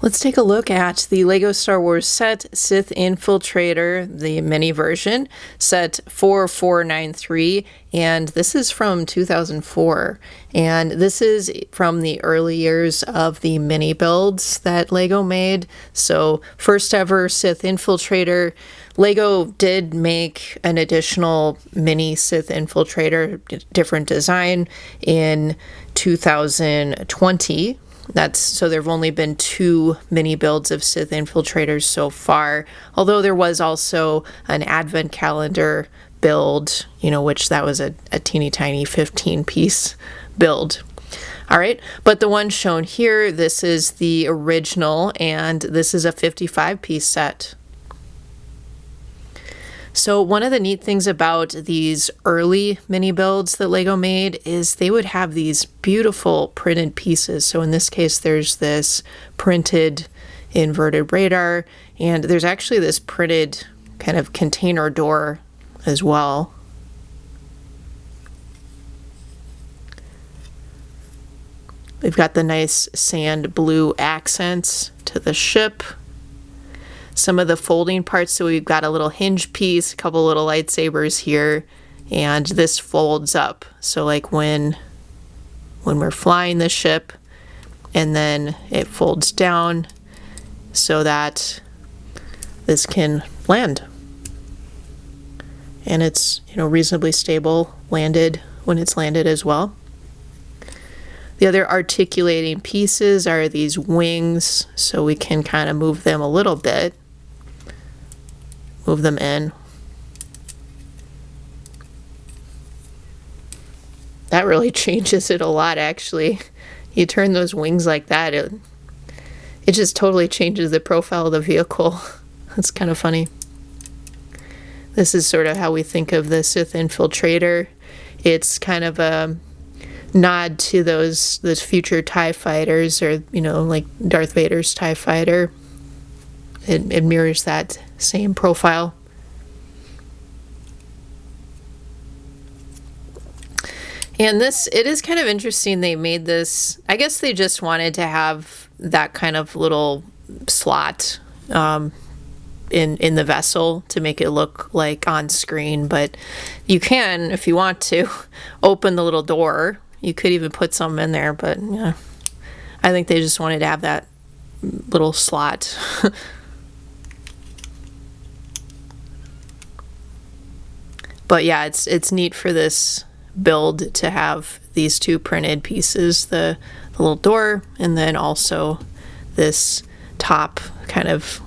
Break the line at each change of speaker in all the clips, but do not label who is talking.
Let's take a look at the LEGO Star Wars set Sith Infiltrator, the mini version, set 4493, and this is from 2004. And this is from the early years of the mini builds that LEGO made. So first ever Sith Infiltrator. LEGO did make an additional mini Sith Infiltrator, different design, in 2020. So there have only been 2 mini builds of Sith Infiltrators so far, although there was also an advent calendar build, which that was a teeny tiny 15-piece build. All right, but the one shown here, this is the original, and this is a 55-piece set. So one of the neat things about these early mini builds that LEGO made is they would have these beautiful printed pieces. So in this case, there's this printed inverted radar, and there's actually this printed kind of container door as well. We've got the nice sand blue accents to the ship. Some of the folding parts, so we've got a little hinge piece, a couple little lightsabers here, and this folds up. So like when we're flying the ship, and then it folds down so that this can land. And it's, reasonably stable landed when it's landed as well. The other articulating pieces are these wings, so we can kind of move them a little bit. Move them in. That really changes it a lot, actually. You turn those wings like that, it just totally changes the profile of the vehicle. That's kind of funny. This is sort of how we think of the Sith Infiltrator. It's kind of a nod to those future TIE fighters, or like Darth Vader's TIE fighter. It mirrors that same profile. And it is kind of interesting they made this. I guess they just wanted to have that kind of little slot in the vessel to make it look like on screen, but you can, if you want to, open the little door. You could even put some in there, but yeah, I think they just wanted to have that little slot. But yeah, it's neat for this build to have these 2 printed pieces, the little door, and then also this top kind of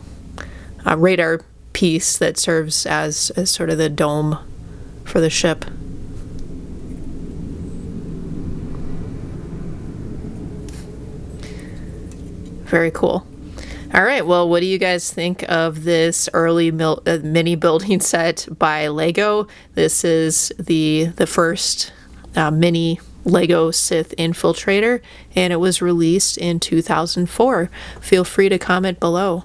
radar piece that serves as sort of the dome for the ship. Very cool. All right, well, what do you guys think of this early mini building set by LEGO? This is the first mini LEGO Sith Infiltrator, and it was released in 2004. Feel free to comment below.